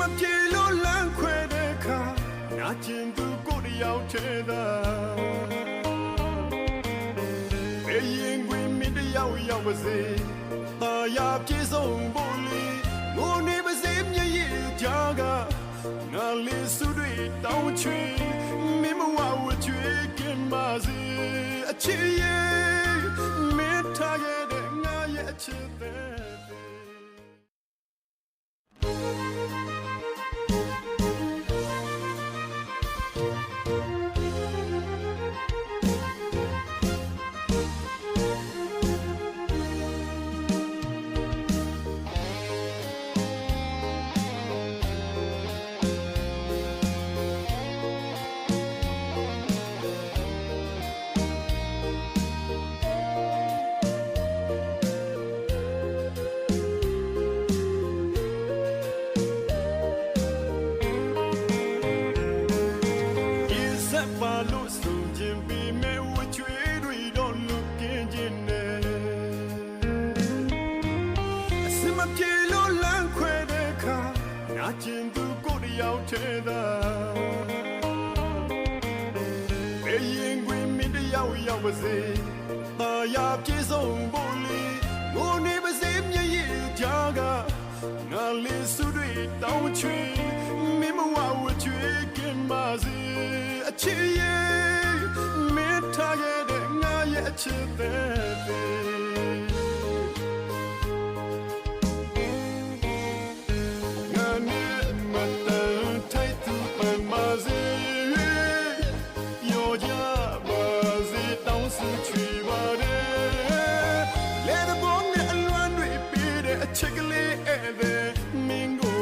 မပြေလို့လမ်းခွဲတဲ့အခါနာကျင်သူကိုတယောက်ထဲသာဘယ်ရင်ခွင်မင်းတယောက်ရောက်ပါစေသာယာပြေဆုံးဖို့လေငိုနေပါစေမျက်ရည်ကြားကငါလေးစုတွေတောင်းချွေမင်းမဝဝချွေကင်ပါစေအချစ်ရဲ့မင်းထားခဲ့တဲ့ငါရဲ့အချစ်တဲ့ကျင်သူကိုတယောက်ထဲသာဘယ်ရင်ခွင်မင်းတယောက်ရောက်ပါစေသာယာပြေဆုံးဖို့လေငိုနေပါစေမျက်ရည်ကြားကငါလေးစုတွေတောင်းချွေမင်းမဝဝချွေကင်ပါစေအချစ်ရဲ့မင်းထားခဲ့တဲ့ငါရဲ့အချစ်တဲ့ချက်ကလေးအဲ့ဒါမင်းကို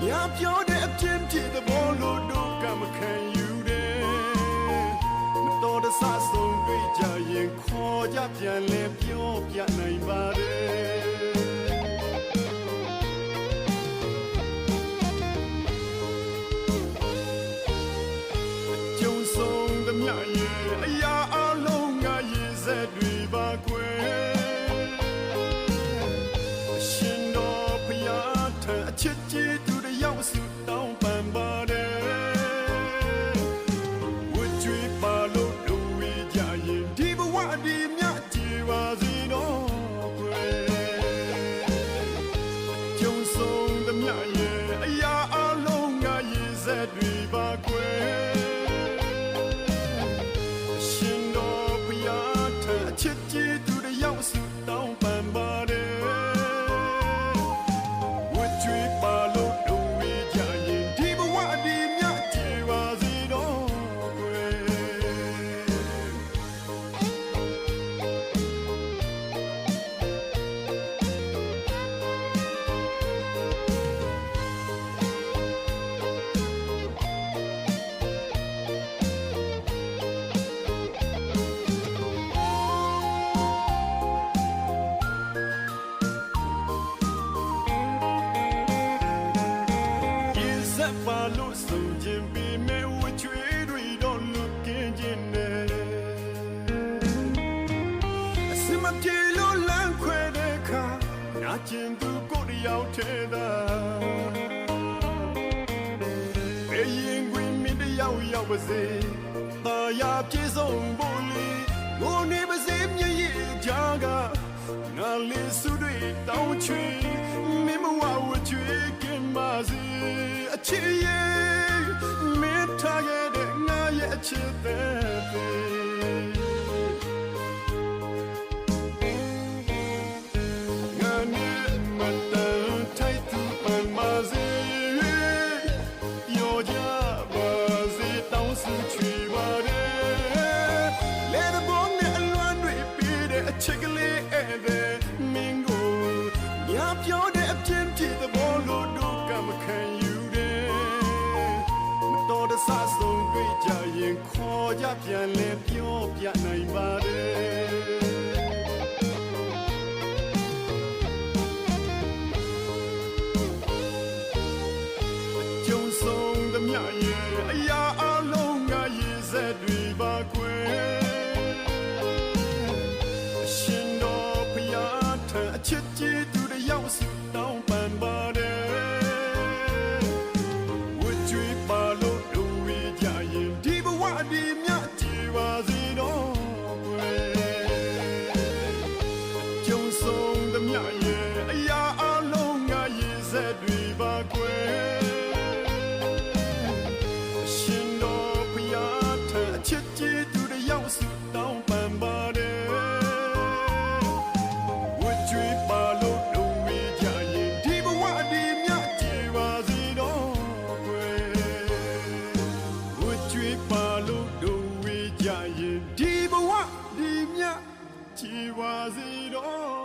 ညပြောတဲ့အပြင်းပြတဲ့ဘောလို့တော့ကမခံယူတယ်မတော်တဆဆုံးတွေ့ကြရင်ခေါ်ကြပြန်လဲပြောပြနိုင်ပါတယ်ကြုံဆုံးသမျှရဲ့အရာအလုံးငါရည်စက်တွေပါကွယ်အချစ်ကြီးသူတယောက်စုတောင်းပန်ပါတယ်ဝတ်ကြွေးပါလို့လူဝေးကြရင်ဒီဘဝဒီမြကြည်ပါစေတော့ကွယ်ကြုံဆုံးသမျှရဲ့အရာအလုံးငါရည်စက်တွေပါကွယ်ရှင်တော်ဘုရားထံအချစ်ကြီးသူတယောက်စုတောင်းပန်ပါတယ်ပါလို့ဆုံးခြင်းပေးမဲ့ဝချွေးတွေတော့လွတ်ကင်းခြင်းနဲ့အစမပြေလို့လမ်းခွဲတဲ့အခါနာကျင်သူကိုတယောက်ထဲသာဘယ်ရင်ခွင်မင်းတယောက်ရောက်ပါစေသာယာပြေဆုံးဖို့လေငိုနေပါစေမျက်ရည်ကြားကငါလေးစုတွေတောင်းချွေမင်းမဝဝချွေကင်ပါစေအချစ်ရဲ့မင်းထားခဲ့တဲ့ငါရဲ့အချစ်တဲ့ငါနဲ့မတန်ထိုက်သူပန်ပါစေရောကြပါစေတောင်းစုချွေပါတယ်လဲတဲ့ဘုံနဲ့အလွမ်းတွေပြီးတဲ့အချစ်ကလေးအဲ့ဒါမင်းကိုညပြောတဲ့အပြင်းပြတဲ့ဘောလို့တော့ကမခံယူတော်တဆဆုံးတွေ့ကြရင်ခေါ်ကြပြန်လဲပြောပြနိုင်ပါတယ်ကြုံဆုံးသမျှရဲ့အရာအလုံးငါရည်စက်တွေပါကွယ်ရှင်တော်ဘုရားထံအချစ်ကြီးသူတယောက်စုတောင်းပန်ပါတယ် ရင်ဒီဘဝဒီမြတ်ချီပါစေတော့